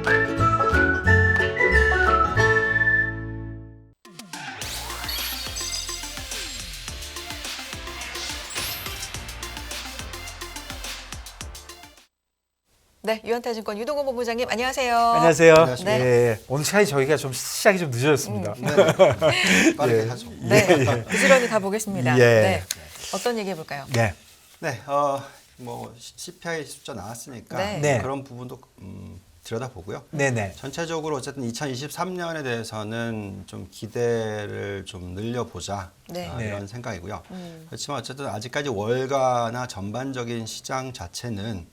네, 유한타증권 유동건 본부장님 안녕하세요. 안녕하세요. 네. 예, 오늘 저희가 좀 시작이 좀 늦어졌습니다. 빠르게 예. 하죠. 네, 부지런히 가보겠습니다. 예. 네. 어떤 얘기 해볼까요? 네. 네, 뭐 CPI 숫자 나왔으니까 네. 네. 그런 부분도 들여다보고요. 네네. 전체적으로 어쨌든 2023년에 대해서는 좀 기대를 좀 늘려보자 네. 이런 생각이고요. 그렇지만 어쨌든 아직까지 월가나 전반적인 시장 자체는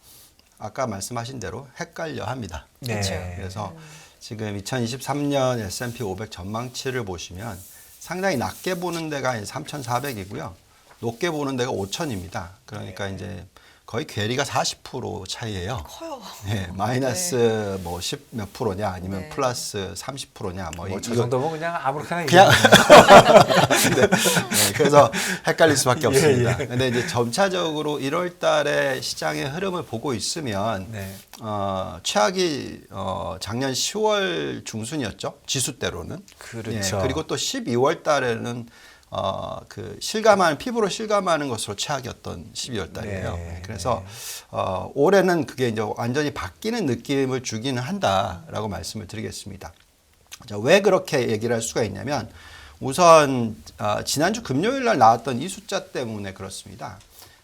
아까 말씀하신 대로 헷갈려 합니다. 네. 그렇죠. 그래서 지금 2023년 S&P 500 전망치를 보시면 상당히 낮게 보는 데가 3,400이고요. 높게 보는 데가 5,000입니다. 그러니까 이제 거의 괴리가 40% 차이예요. 커요. 네, 마이너스 뭐 10 몇 프로냐 아니면 네. 플러스 30%냐 뭐 저 이거 정도면 그냥 아무렇게나 그냥 얘기하면 네, 그래서 헷갈릴 수밖에 없습니다. 예. 근데 이제 점차적으로 1월 달에 시장의 흐름을 보고 있으면 네. 최악이 작년 10월 중순이었죠. 지수대로는. 그렇죠. 그리고 또 12월 달에는 그 실감하는 피부로 실감하는 것으로 최악이었던 12월 달이에요. 네. 그래서 올해는 그게 이제 완전히 바뀌는 느낌을 주기는 한다라고 말씀을 드리겠습니다. 자, 왜 그렇게 얘기를 할 수가 있냐면 우선 지난주 금요일 날 나왔던 이 숫자 때문에 그렇습니다.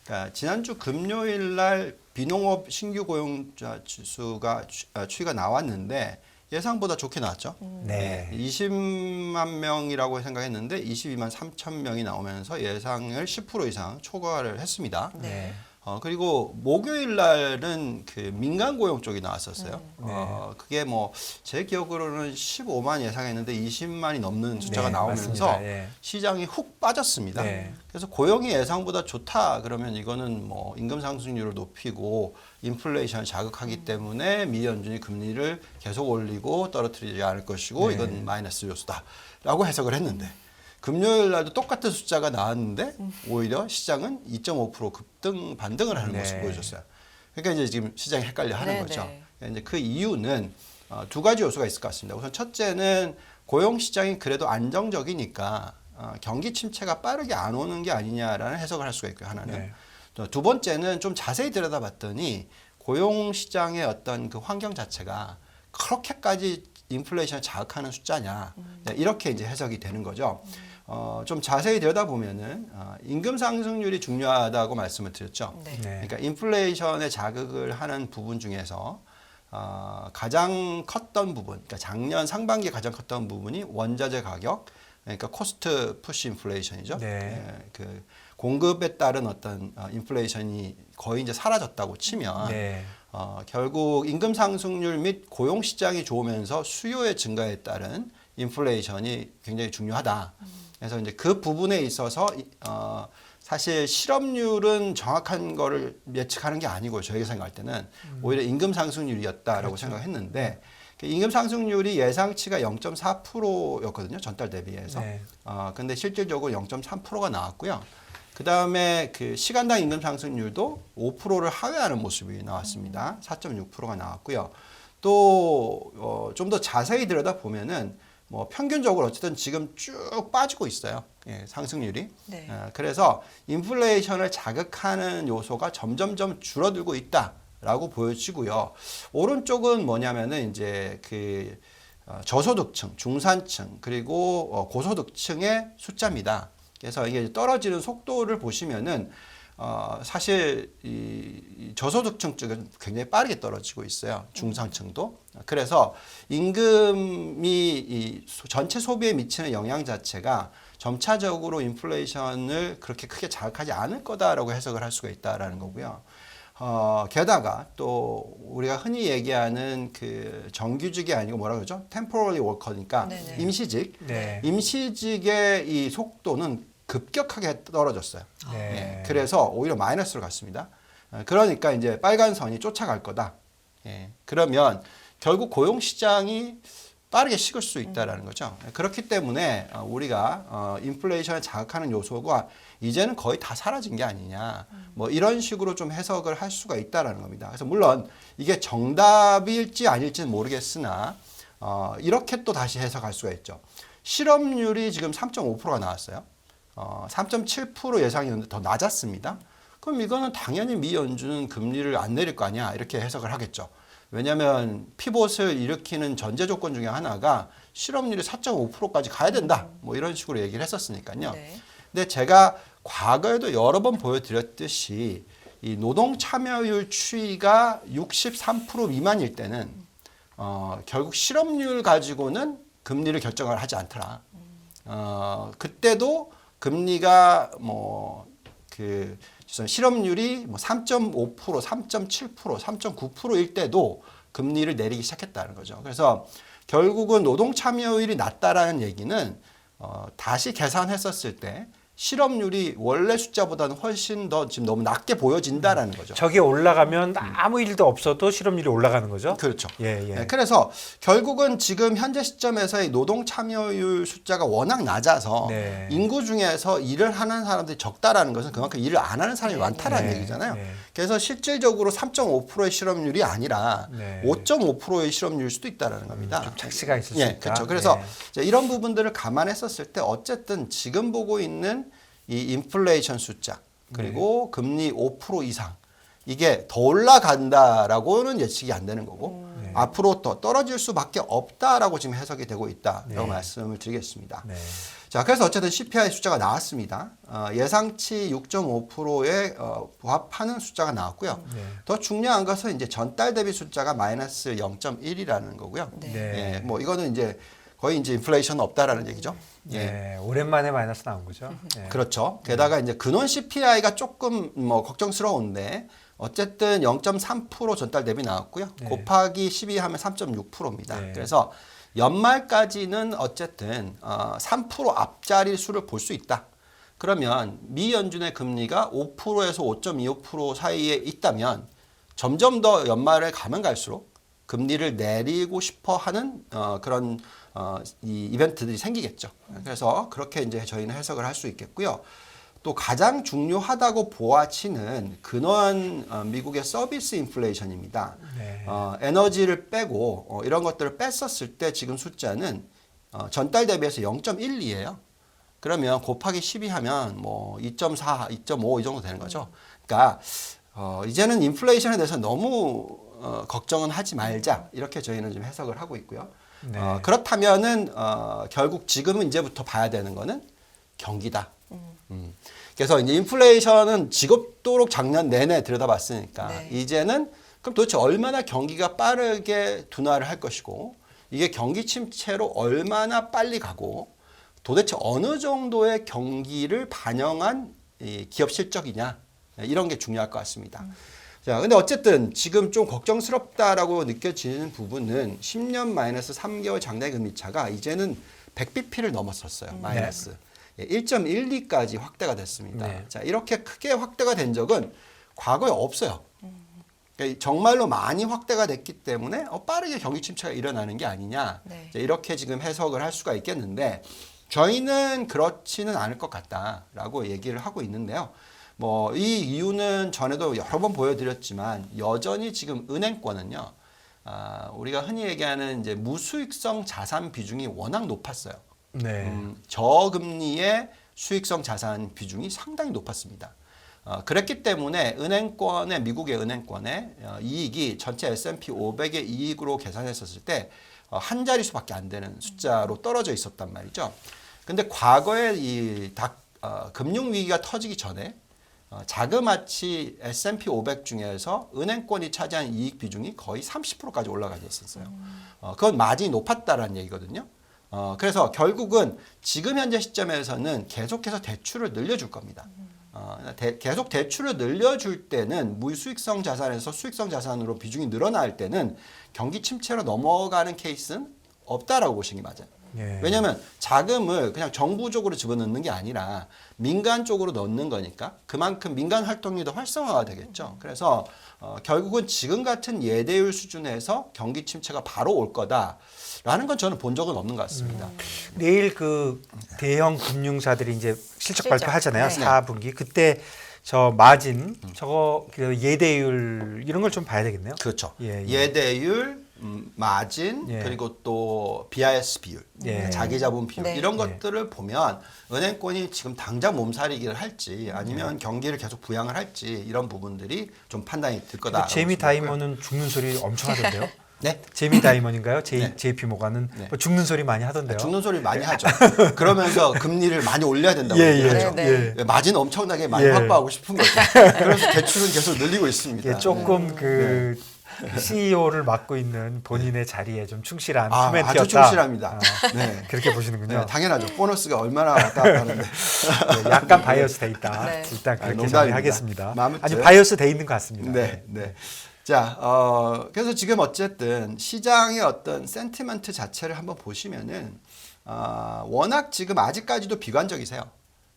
그러니까 지난주 금요일 날 비농업 신규 고용자 지수가 추이가 나왔는데 예상보다 좋게 나왔죠. 네. 20만 명이라고 생각했는데 22만 3천 명이 나오면서 예상을 10% 이상 초과를 했습니다. 네. 그리고 목요일 날은 그 민간 고용 쪽이 나왔었어요. 그게 뭐 제 기억으로는 15만 예상했는데 20만이 넘는 숫자가 네, 나오면서 맞습니다. 예. 시장이 훅 빠졌습니다. 네. 그래서 고용이 예상보다 좋다 그러면 이거는 뭐 임금 상승률을 높이고 인플레이션을 자극하기 때문에 미 연준이 금리를 계속 올리고 떨어뜨리지 않을 것이고 네. 이건 마이너스 요소다라고 해석을 했는데 금요일 날도 똑같은 숫자가 나왔는데 오히려 시장은 2.5% 급등 반등을 하는 네. 모습을 보여줬어요. 그러니까 이제 지금 시장이 헷갈려 하는 네, 거죠. 네. 그러니까 이제 그 이유는 두 가지 요소가 있을 것 같습니다. 우선 첫째는 고용 시장이 그래도 안정적이니까 경기 침체가 빠르게 안 오는 게 아니냐라는 해석을 할 수가 있고요. 하나는. 네. 또 두 번째는 좀 자세히 들여다봤더니 고용 시장의 어떤 그 환경 자체가 그렇게까지 인플레이션을 자극하는 숫자냐 이렇게 이제 해석이 되는 거죠. 좀 자세히 들여다보면은 임금 상승률이 중요하다고 말씀을 드렸죠. 네. 네. 그러니까 인플레이션에 자극을 하는 부분 중에서 가장 컸던 부분, 그러니까 작년 상반기에 가장 컸던 부분이 원자재 가격, 그러니까 코스트 푸시 인플레이션이죠. 네. 예, 그 공급에 따른 어떤 인플레이션이 거의 이제 사라졌다고 치면 네. 결국 임금 상승률 및 고용 시장이 좋으면서 수요의 증가에 따른 인플레이션이 굉장히 중요하다. 그래서 이제 그 부분에 있어서 사실 실업률은 정확한 거를 예측하는 게 아니고요. 저희가 생각할 때는 오히려 임금 상승률이었다라고 그렇죠. 생각했는데 임금 상승률이 예상치가 0.4%였거든요. 전달 대비해서. 네. 근데 실질적으로 0.3%가 나왔고요. 그 다음에 그 시간당 임금 상승률도 5%를 하회하는 모습이 나왔습니다. 4.6%가 나왔고요. 또 좀 더 자세히 들여다 보면은 뭐 평균적으로 어쨌든 지금 쭉 빠지고 있어요. 예, 상승률이. 네. 그래서 인플레이션을 자극하는 요소가 점점점 줄어들고 있다라고 보여지고요. 오른쪽은 뭐냐면은 이제 그 저소득층, 중산층 그리고 고소득층의 숫자입니다. 그래서 이게 떨어지는 속도를 보시면은 사실 이 저소득층 쪽은 굉장히 빠르게 떨어지고 있어요. 중상층도. 그래서 임금이 이 전체 소비에 미치는 영향 자체가 점차적으로 인플레이션을 그렇게 크게 자극하지 않을 거다라고 해석을 할 수가 있다라는 거고요. 게다가 또 우리가 흔히 얘기하는 그 정규직이 아니고 뭐라 그러죠? temporary worker니까 네네. 임시직. 네. 임시직의 이 속도는 급격하게 떨어졌어요. 네. 예, 그래서 오히려 마이너스로 갔습니다. 그러니까 이제 빨간 선이 쫓아갈 거다. 예, 그러면 결국 고용 시장이 빠르게 식을 수 있다라는 거죠. 그렇기 때문에 우리가 인플레이션을 자극하는 요소가 이제는 거의 다 사라진 게 아니냐. 뭐 이런 식으로 좀 해석을 할 수가 있다라는 겁니다. 그래서 물론 이게 정답일지 아닐지는 모르겠으나 이렇게 또 다시 해석할 수가 있죠. 실업률이 지금 3.5%가 나왔어요. 3.7% 예상이었는데 더 낮았습니다. 그럼 이거는 당연히 미 연준은 금리를 안 내릴 거 아니야. 이렇게 해석을 하겠죠. 왜냐하면 피봇을 일으키는 전제 조건 중에 하나가 실업률이 4.5%까지 가야 된다. 뭐 이런 식으로 얘기를 했었으니까요. 네. 근데 제가 과거에도 여러 번 보여드렸듯이 이 노동 참여율 추이가 63% 미만일 때는 결국 실업률 가지고는 금리를 결정을 하지 않더라. 그때도 금리가 실업률이 3.5%, 3.7%, 3.9%일 때도 금리를 내리기 시작했다는 거죠. 그래서 결국은 노동 참여율이 낮다라는 얘기는 다시 계산했었을 때 실업률이 원래 숫자보다는 훨씬 더 지금 너무 낮게 보여진다라는 거죠. 저게 올라가면 아무 일도 없어도 실업률이 올라가는 거죠? 그렇죠. 예, 예. 네, 그래서 결국은 지금 현재 시점에서의 노동 참여율 숫자가 워낙 낮아서 네. 인구 중에서 일을 하는 사람들이 적다라는 것은 그만큼 일을 안 하는 사람이 많다라는 네. 얘기잖아요. 네. 그래서 실질적으로 3.5%의 실업률이 아니라 네. 5.5%의 실업률일 수도 있다라는 겁니다. 좀 착시가 있을 수 예, 있다. 그렇죠. 그래서 네. 이제 이런 부분들을 감안했었을 때 어쨌든 지금 보고 있는 이 인플레이션 숫자 그리고 금리 5% 이상 이게 더 올라간다라고는 예측이 안 되는 거고 네. 앞으로 더 떨어질 수밖에 없다라고 지금 해석이 되고 있다라고 네. 말씀을 드리겠습니다. 네. 자, 그래서 어쨌든 CPI 숫자가 나왔습니다. 예상치 6.5%에 부합하는 숫자가 나왔고요. 네. 더 중요한 것은 이제 전달 대비 숫자가 마이너스 0.1이라는 거고요. 네. 네. 예, 뭐 이거는 이제 거의 이제 인플레이션 없다라는 얘기죠. 예. 네. 오랜만에 마이너스 나온 거죠. 네. 그렇죠. 게다가 이제 근원 CPI가 조금 뭐 걱정스러운데 어쨌든 0.3% 전달 대비 나왔고요. 네. 곱하기 12하면 3.6%입니다. 네. 그래서 연말까지는 어쨌든 3% 앞자리 수를 볼 수 있다. 그러면 미 연준의 금리가 5%에서 5.25% 사이에 있다면 점점 더 연말에 가면 갈수록 금리를 내리고 싶어 하는 그런 이 이벤트들이 생기겠죠. 그래서 그렇게 이제 저희는 해석을 할 수 있겠고요. 또 가장 중요하다고 보아치는 근원 미국의 서비스 인플레이션입니다. 네. 에너지를 빼고 이런 것들을 뺐었을 때 지금 숫자는 전달 대비해서 0.12예요. 그러면 곱하기 12 하면 뭐 2.4, 2.5 이 정도 되는 거죠. 그러니까 이제는 인플레이션에 대해서 너무 걱정은 하지 말자 이렇게 저희는 좀 해석을 하고 있고요. 네. 그렇다면은 결국 지금은 이제부터 봐야 되는 거는 경기다. 그래서 이제 인플레이션은 지겹도록 작년 내내 들여다봤으니까 네. 이제는 그럼 도대체 얼마나 경기가 빠르게 둔화를 할 것이고 이게 경기 침체로 얼마나 빨리 가고 도대체 어느 정도의 경기를 반영한 이 기업 실적이냐 이런 게 중요할 것 같습니다. 자, 근데 어쨌든 지금 좀 걱정스럽다라고 느껴지는 부분은 10년 마이너스 3개월 장내 금리 차가 이제는 100bp를 넘었었어요. 마이너스. 1.12까지 확대가 됐습니다. 네. 자, 이렇게 크게 확대가 된 적은 과거에 없어요. 그러니까 정말로 많이 확대가 됐기 때문에 빠르게 경기 침체가 일어나는 게 아니냐. 네. 자, 이렇게 지금 해석을 할 수가 있겠는데 저희는 그렇지는 않을 것 같다라고 얘기를 하고 있는데요. 뭐 이 이유는 전에도 여러 번 보여드렸지만 여전히 지금 은행권은요. 우리가 흔히 얘기하는 이제 무수익성 자산 비중이 워낙 높았어요. 네. 저금리의 수익성 자산 비중이 상당히 높았습니다. 그랬기 때문에 은행권의 미국의 은행권의 이익이 전체 S&P 500의 이익으로 계산했었을 때 한 자릿수밖에 안 되는 숫자로 떨어져 있었단 말이죠. 근데 과거에 이 금융 위기가 터지기 전에 자그마치 S&P 500 중에서 은행권이 차지한 이익 비중이 거의 30%까지 올라가 있었어요. 그건 마진이 높았다라는 얘기거든요. 그래서 결국은 지금 현재 시점에서는 계속해서 대출을 늘려줄 겁니다. 계속 대출을 늘려줄 때는 무수익성 자산에서 수익성 자산으로 비중이 늘어날 때는 경기 침체로 넘어가는 케이스는 없다라고 보시는 게 맞아요. 예. 왜냐하면 자금을 그냥 정부 쪽으로 집어넣는 게 아니라 민간 쪽으로 넣는 거니까 그만큼 민간 활동이 더 활성화가 되겠죠. 그래서 결국은 지금 같은 예대율 수준에서 경기 침체가 바로 올 거다라는 건 저는 본 적은 없는 것 같습니다. 내일 그 대형 금융사들이 이제 실적 발표하잖아요. 네. 4분기. 그때 저 마진, 저거 그 예대율 이런 걸 좀 봐야 되겠네요. 그렇죠. 예, 예. 예대율, 마진, 예. 그리고 또 BIS 비율, 예. 자기자본 비율 네. 이런 예. 것들을 보면 은행권이 지금 당장 몸살이기를 할지 아니면 경기를 계속 부양을 할지 이런 부분들이 좀 판단이 들 거다. 제이미 다이먼은 죽는 소리 엄청 하던데요. 네. 제이미 다이먼인가요? 네. JP 모간은 네. 뭐 죽는 소리 많이 하던데요. 죽는 소리 많이 하죠. 그러면서 금리를 많이 올려야 된다고 예, 얘기하죠. 네, 예. 마진 엄청나게 많이 예. 확보하고 싶은 거죠. 그래서 대출은 계속 늘리고 있습니다. 예, 조금 그 CEO를 맡고 있는 본인의 자리에 좀 충실한 아, 코멘트였다. 아주 충실합니다. 아, 네. 그렇게 보시는군요. 네, 당연하죠. 보너스가 얼마나 왔다 갔다 하는데. 네, 약간 바이어스 돼 있다. 네. 일단 그렇게 농담입니다. 정리하겠습니다. 아무튼. 아니 바이어스 돼 있는 것 같습니다. 네, 네. 자, 그래서 지금 어쨌든 시장의 어떤 센티먼트 자체를 한번 보시면은 워낙 지금 아직까지도 비관적이세요.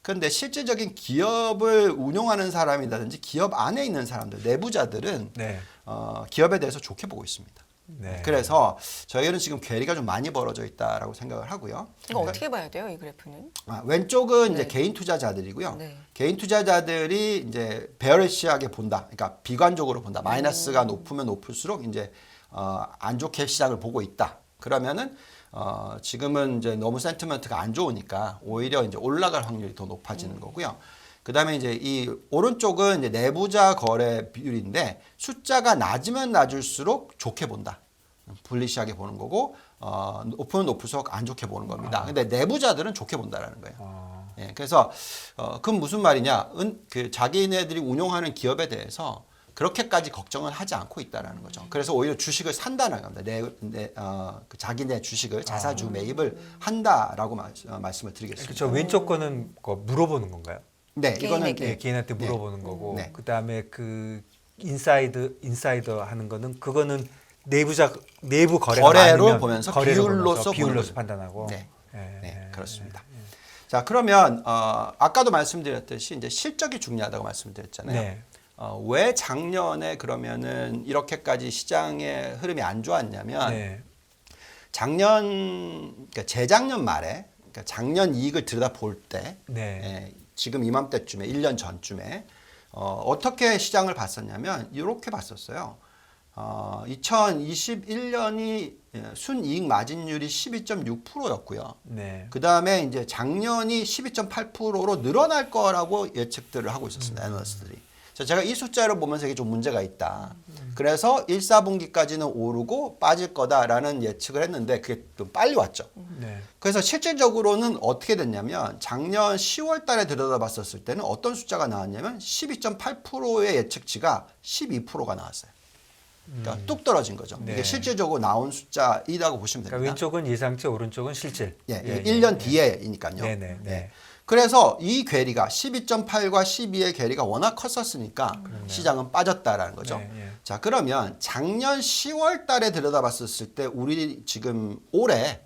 그런데 실질적인 기업을 운용하는 사람이라든지 기업 안에 있는 사람들, 내부자들은 네. 기업에 대해서 좋게 보고 있습니다. 네. 그래서 저희는 지금 괴리가 좀 많이 벌어져 있다라고 생각을 하고요. 이거 어떻게 봐야 돼요, 이 그래프는? 왼쪽은 이제 네. 개인 투자자들이고요. 네. 개인 투자자들이 이제 베어리시하게 본다. 그러니까 비관적으로 본다. 마이너스가 높으면 높을수록 이제 안 좋게 시장을 보고 있다. 그러면은 지금은 이제 너무 센티먼트가 안 좋으니까 오히려 이제 올라갈 확률이 더 높아지는 거고요. 그다음에 이제 이 오른쪽은 이제 내부자 거래 비율인데 숫자가 낮으면 낮을수록 좋게 본다. 불리시하게 보는 거고 높으면 높을수록 안 좋게 보는 겁니다. 근데 내부자들은 좋게 본다라는 거예요. 예, 그래서 그건 무슨 말이냐? 그 자기네들이 운용하는 기업에 대해서 그렇게까지 걱정을 하지 않고 있다라는 거죠. 그래서 오히려 주식을 산다는 겁니다. 그 자기네 주식을 자사주 매입을 한다라고 말씀을 드리겠습니다. 그렇죠. 왼쪽 거는 거 물어보는 건가요? 네, 이거는 네, 개인한테 물어보는 네. 거고 네. 그다음에 그 인사이더 하는 거는 그거는 내부 거래가 거래로 많으면 보면서 거래로 비율로서 보면서 비율로서 보는 판단하고 네. 예, 네, 예, 그렇습니다. 자, 그러면 아까도 말씀드렸듯이 이제 실적이 중요하다고 말씀드렸잖아요. 네. 왜 작년에 그러면은 이렇게까지 시장의 흐름이 안 좋았냐면 네. 그러니까 재작년 말에 그러니까 작년 이익을 들여다 볼 때 네. 지금 이맘때쯤에 1년 전쯤에 어떻게 시장을 봤었냐면 이렇게 봤었어요. 2021년이 순이익 마진율이 12.6%였고요. 네. 그 다음에 이제 작년이 12.8%로 늘어날 거라고 예측들을 하고 있었습니다. 애널리스트들이. 제가 이 숫자를 보면서 이게 좀 문제가 있다. 그래서 1, 4분기까지는 오르고 빠질 거다라는 예측을 했는데 그게 좀 빨리 왔죠. 네. 그래서 실질적으로는 어떻게 됐냐면 작년 10월 달에 들여다봤었을 때는 어떤 숫자가 나왔냐면 12.8%의 예측치가 12%가 나왔어요. 그러니까 뚝 떨어진 거죠. 네. 이게 실질적으로 나온 숫자이라고 보시면 됩니다. 그러니까 왼쪽은 예상치, 오른쪽은 실질. 예, 1년 뒤에이니까요. 네, 네, 네. 그래서 이 괴리가 12.8과 12의 괴리가 워낙 컸었으니까 시장은 빠졌다라는 거죠. 네, 네. 자, 그러면 작년 10월 달에 들여다봤었을 때 우리 지금 올해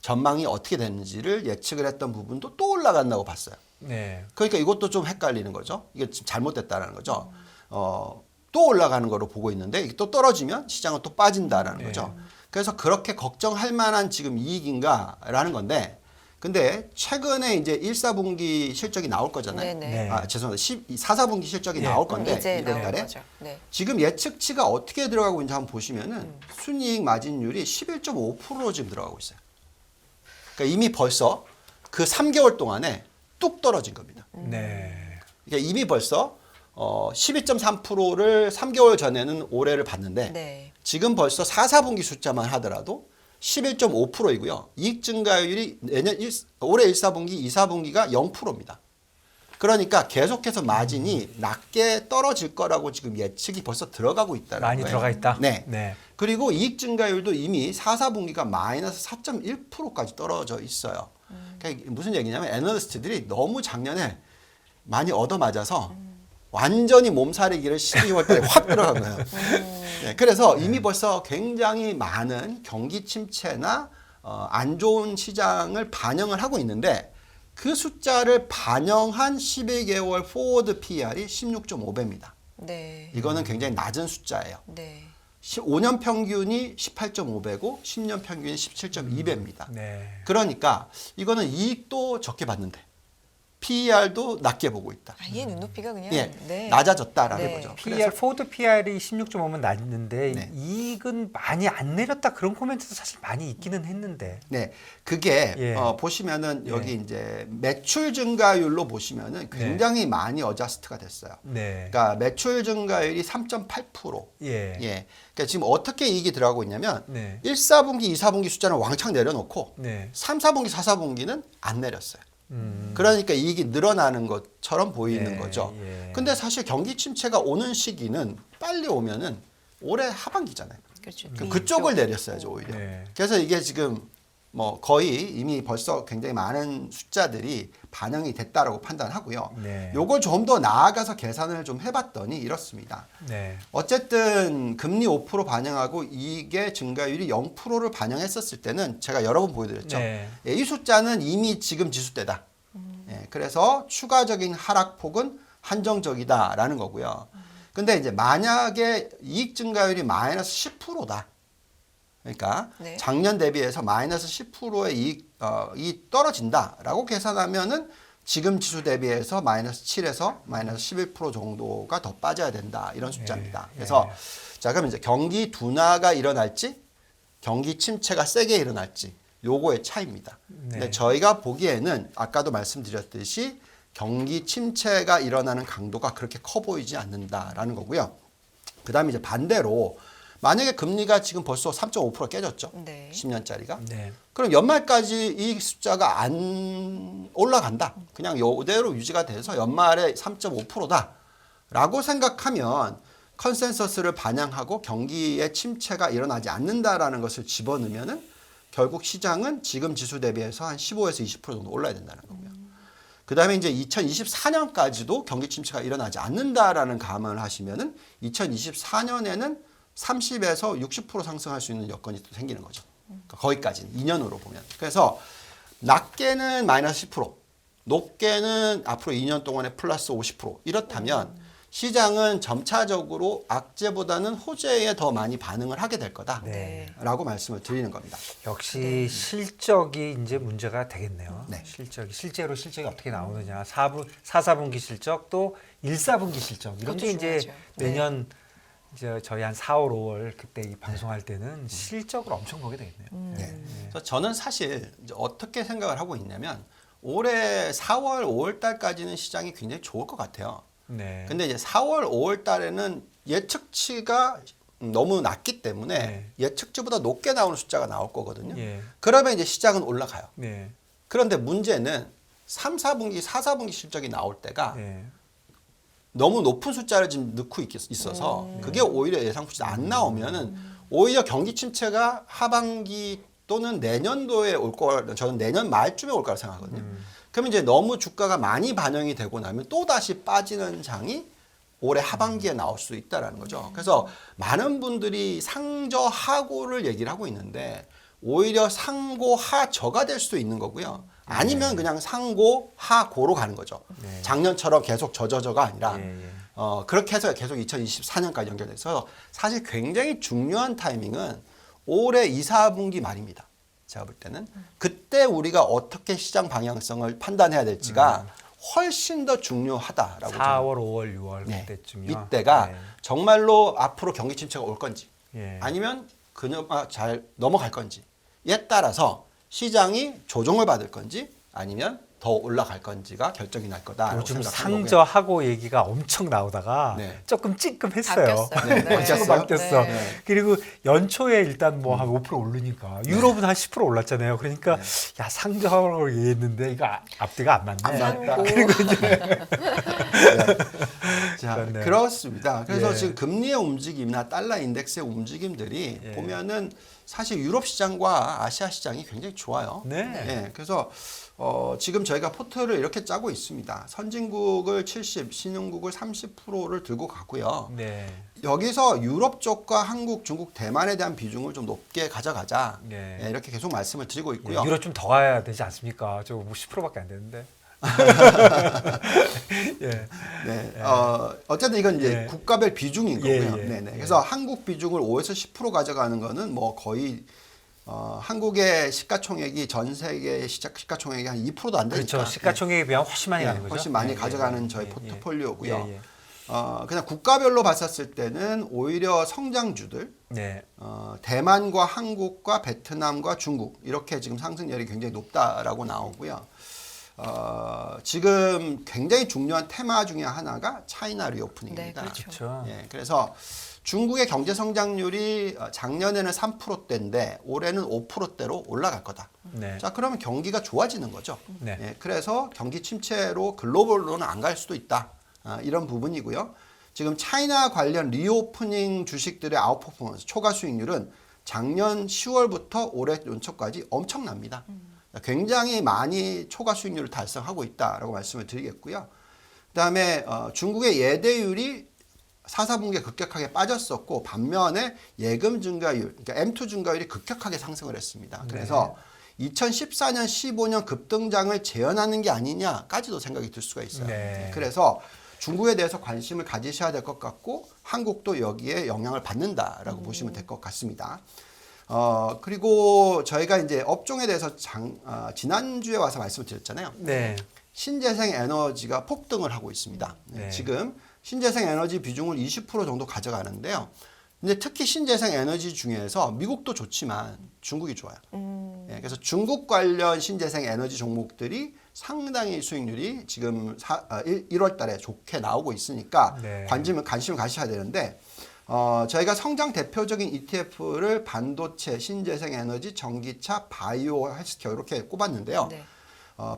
전망이 어떻게 됐는지를 예측을 했던 부분도 또 올라간다고 봤어요. 네. 그러니까 이것도 좀 헷갈리는 거죠. 이게 지금 잘못됐다는 거죠. 또 올라가는 거로 보고 있는데 이게 또 떨어지면 시장은 또 빠진다라는 네. 거죠. 그래서 그렇게 걱정할 만한 지금 이익인가라는 건데 근데 최근에 이제 1, 4분기 실적이 나올 거잖아요. 네네. 네. 죄송합니다. 4, 4분기 실적이 네. 나올 건데 이제 1월 나온 달에 거죠. 네. 지금 예측치가 어떻게 들어가고 있는지 한번 보시면은 순이익 마진율이 11.5%로 지금 들어가고 있어요. 그러니까 이미 벌써 그 3개월 동안에 뚝 떨어진 겁니다. 네. 그러니까 이미 벌써 12.3%를 3개월 전에는 올해를 봤는데 네. 지금 벌써 4, 4분기 숫자만 하더라도 11.5%이고요. 이익 증가율이 올해 1, 4분기, 2, 4분기가 0%입니다. 그러니까 계속해서 마진이 낮게 떨어질 거라고 지금 예측이 벌써 들어가고 있다는 많이 거예요. 들어가 있다. 네. 네. 그리고 이익 증가율도 이미 4, 4분기가 마이너스 4.1%까지 떨어져 있어요. 그러니까 무슨 얘기냐면 애널리스트들이 너무 작년에 많이 얻어맞아서 완전히 몸살이기를 12월 달에 확 들어간 거예요. 네, 그래서 이미 벌써 굉장히 많은 경기 침체나 안 좋은 시장을 반영을 하고 있는데 그 숫자를 반영한 12개월 포워드 PER이 16.5배입니다. 네. 이거는 굉장히 낮은 숫자예요. 네. 5년 평균이 18.5배고 10년 평균이 17.2배입니다. 네. 그러니까 이거는 이익도 적게 받는데 PER도 낮게 보고 있다. 아예 눈높이가 그냥 예, 네. 낮아졌다라는 네. 거죠. PER, 포워드 PER이 16.5면 낮는데 네. 이익은 많이 안 내렸다 그런 코멘트도 사실 많이 있기는 했는데. 네, 그게 예. 보시면은 여기 예. 이제 매출 증가율로 보시면은 굉장히 많이 어저스트가 됐어요. 네. 그러니까 매출 증가율이 3.8%. 예. 예. 그러니까 지금 어떻게 이익이 들어가고 있냐면 네. 1, 4분기, 2, 4분기 숫자는 왕창 내려놓고 네. 3, 4분기, 4, 4분기는 안 내렸어요. 그러니까 이익이 늘어나는 것처럼 보이는 예, 거죠. 예. 근데 사실 경기 침체가 오는 시기는 빨리 오면은 올해 하반기잖아요. 그렇죠. 그쪽을 내렸어야죠, 오히려. 네. 그래서 이게 지금 뭐 거의 이미 벌써 굉장히 많은 숫자들이 반영이 됐다라고 판단하고요. 네. 요걸 좀 더 나아가서 계산을 좀 해봤더니 이렇습니다. 네. 어쨌든 금리 5% 반영하고 이익의 증가율이 0%를 반영했었을 때는 제가 여러 번 보여드렸죠. 네. 예, 이 숫자는 이미 지금 지수대다. 예, 그래서 추가적인 하락폭은 한정적이다라는 거고요. 근데 이제 만약에 이익 증가율이 마이너스 10%다. 그러니까 네. 작년 대비해서 마이너스 10%의 이익이 떨어진다라고 계산하면은 지금 지수 대비해서 마이너스 7에서 마이너스 11% 정도가 더 빠져야 된다 이런 숫자입니다. 예, 그래서 예. 자 그럼 이제 경기 둔화가 일어날지 경기 침체가 세게 일어날지 요거의 차이입니다. 근데 네. 저희가 보기에는 아까도 말씀드렸듯이 경기 침체가 일어나는 강도가 그렇게 커 보이지 않는다라는 거고요. 그다음에 이제 반대로 만약에 금리가 지금 벌써 3.5% 깨졌죠. 네. 10년짜리가. 네. 그럼 연말까지 이 숫자가 안 올라간다. 그냥 이대로 유지가 돼서 연말에 3.5%다라고 생각하면 컨센서스를 반영하고 경기의 침체가 일어나지 않는다라는 것을 집어넣으면은 결국 시장은 지금 지수 대비해서 한 15에서 20% 정도 올라야 된다는 거고요. 그다음에 이제 2024년까지도 경기 침체가 일어나지 않는다라는 감안을 하시면은 2024년에는 30에서 60% 상승할 수 있는 여건이 또 생기는 거죠. 그러니까 거기까지는 2년으로 보면. 그래서 낮게는 마이너스 10%, 높게는 앞으로 2년 동안에 플러스 50% 이렇다면 시장은 점차적으로 악재보다는 호재에 더 많이 반응을 하게 될 거다라고 네. 말씀을 드리는 겁니다. 역시 실적이 이제 문제가 되겠네요. 네. 실제로 실적이 어떻게 나오느냐. 4, 4분기 실적 또 1, 4분기 실적 이런 게 그것도 이제 중요하죠. 네. 내년 이제 저희 한 4월, 5월 그때 이 방송할 때는 실적을 엄청 보게 되겠네요. 네. 그래서 저는 사실 이제 어떻게 생각을 하고 있냐면 올해 4월, 5월 달까지는 시장이 굉장히 좋을 것 같아요. 네. 근데 이제 4월, 5월 달에는 예측치가 너무 낮기 때문에 네. 예측치보다 높게 나오는 숫자가 나올 거거든요. 예. 그러면 이제 시장은 올라가요. 네. 그런데 문제는 3, 4분기, 4, 4분기 실적이 나올 때가 네. 너무 높은 숫자를 지금 넣고 있어서 그게 오히려 예상치도 안 나오면은 오히려 경기 침체가 하반기 또는 내년도에 올 거, 저는 내년 말쯤에 올 거라 생각하거든요. 그러면 이제 너무 주가가 많이 반영이 되고 나면 또 다시 빠지는 장이 올해 하반기에 나올 수 있다라는 거죠. 그래서 많은 분들이 상저하고를 얘기를 하고 있는데 오히려 상고하저가 될 수도 있는 거고요. 아니면 그냥 상고하고로 가는 거죠. 네. 작년처럼 계속 저저저가 아니라 예, 예. 그렇게 해서 계속 2024년까지 연결돼서 사실 굉장히 중요한 타이밍은 올해 2, 4분기 말입니다. 제가 볼 때는 그때 우리가 어떻게 시장 방향성을 판단해야 될지가 훨씬 더 중요하다라고 4월, 5월, 6월 네. 그때쯤이요. 이때가 네. 정말로 앞으로 경기 침체가 올 건지 예. 아니면 그녀가 잘 넘어갈 건지에 따라서 시장이 조정을 받을 건지 아니면 더 올라갈 건지가 결정이 날 거다라고 요즘 생각하는 거고요. 상저하고 얘기가 엄청 나오다가 네. 조금 찌끔했어요. 바뀌었어요. 네. 조금 바뀌었어요? 바뀌었어. 네. 그리고 연초에 일단 뭐 한 5% 오르니까 유럽은 한 10% 올랐잖아요. 그러니까 야 상저하고 얘기했는데 이거 앞뒤가 안 맞네. 안 맞다. 상고. 그리고 이제 자, 그렇네. 그렇습니다. 그래서 예. 지금 금리의 움직임이나 달러 인덱스의 움직임들이 예. 보면은 사실 유럽 시장과 아시아 시장이 굉장히 좋아요. 네. 예, 그래서 지금 저희가 포트를 이렇게 짜고 있습니다. 선진국을 70, 신흥국을 30%를 들고 가고요. 네. 여기서 유럽 쪽과 한국, 중국, 대만에 대한 비중을 좀 높게 가져가자. 네. 예, 이렇게 계속 말씀을 드리고 예, 있고요. 유럽 좀 더 가야 되지 않습니까? 저거 뭐 10%밖에 안 되는데. 예. 네. 어쨌든 이건 이제 예. 국가별 비중인 예, 거고요. 예, 네네. 예. 그래서 한국 비중을 5에서 10% 가져가는 거는 뭐 거의 한국의 시가총액이 전 세계 시가총액이 한 2%도 안 되니까. 그렇죠. 시가총액에 비하면 훨씬 많이 예, 가는 거죠. 훨씬 많이 예, 가져가는 예, 저희 예, 포트폴리오고요. 예, 예. 그냥 국가별로 봤었을 때는 오히려 성장주들, 네. 대만과 한국과 베트남과 중국 이렇게 지금 상승률이 굉장히 높다라고 나오고요. 지금 굉장히 중요한 테마 중에 하나가 차이나 리오프닝입니다. 네, 그렇죠. 그렇죠. 예, 그래서 중국의 경제 성장률이 작년에는 3%대인데 올해는 5%대로 올라갈 거다. 네. 자, 그러면 경기가 좋아지는 거죠. 네. 예, 그래서 경기 침체로 글로벌로는 안 갈 수도 있다. 이런 부분이고요. 지금 차이나 관련 리오프닝 주식들의 아웃퍼포먼스, 초과 수익률은 작년 10월부터 올해 연초까지 엄청납니다. 굉장히 많이 초과 수익률을 달성하고 있다라고 말씀을 드리겠고요. 그다음에 중국의 예대율이 4, 4분기에 급격하게 빠졌었고 반면에 예금 증가율, 그러니까 M2 증가율이 급격하게 상승을 했습니다. 그래서 2014년, 15년 급등장을 재현하는 게 아니냐까지도 생각이 들 수가 있어요. 네. 그래서 중국에 대해서 관심을 가지셔야 될 것 같고 한국도 여기에 영향을 받는다라고 보시면 될 것 같습니다. 그리고 저희가 이제 업종에 대해서 지난주에 와서 말씀을 드렸잖아요. 네. 신재생 에너지가 폭등을 하고 있습니다. 네. 지금 신재생 에너지 비중을 20% 정도 가져가는데요. 근데 특히 신재생 에너지 중에서 미국도 좋지만 중국이 좋아요. 예, 그래서 중국 관련 신재생 에너지 종목들이 상당히 수익률이 지금 1월 달에 좋게 나오고 있으니까 네. 관심을 가셔야 되는데 저희가 성장 대표적인 ETF를 반도체, 신재생 에너지, 전기차, 바이오, 헬스케어 이렇게 꼽았는데요. 네.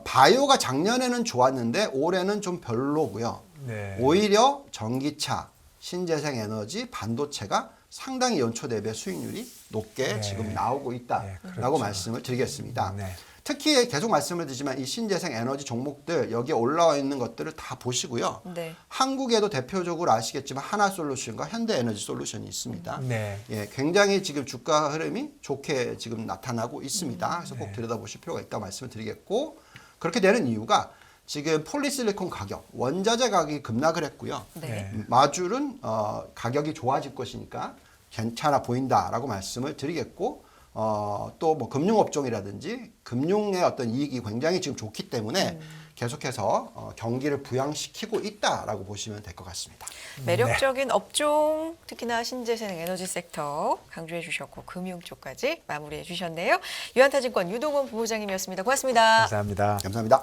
바이오가 작년에는 좋았는데 올해는 좀 별로고요. 네. 오히려 전기차, 신재생 에너지, 반도체가 상당히 연초 대비 수익률이 높게 네. 지금 나오고 네, 있다라고 그렇죠. 말씀을 드리겠습니다. 네. 특히 계속 말씀을 드리지만 이 신재생 에너지 종목들 여기에 올라와 있는 것들을 다 보시고요. 네. 한국에도 대표적으로 아시겠지만 하나솔루션과 현대에너지솔루션이 있습니다. 네. 예, 굉장히 지금 주가 흐름이 좋게 지금 나타나고 있습니다. 그래서 꼭 들여다보실 필요가 있다고 말씀을 드리겠고 그렇게 되는 이유가 지금 폴리실리콘 가격, 원자재 가격이 급락을 했고요. 네. 마줄은 가격이 좋아질 것이니까 괜찮아 보인다라고 말씀을 드리겠고 또 뭐 금융업종이라든지 금융의 어떤 이익이 굉장히 지금 좋기 때문에 계속해서 경기를 부양시키고 있다라고 보시면 될 것 같습니다. 매력적인 업종, 특히나 신재생 에너지 섹터 강조해 주셨고 금융 쪽까지 마무리해 주셨네요. 유한타증권 유동원 부부장님이었습니다. 고맙습니다. 감사합니다. 감사합니다.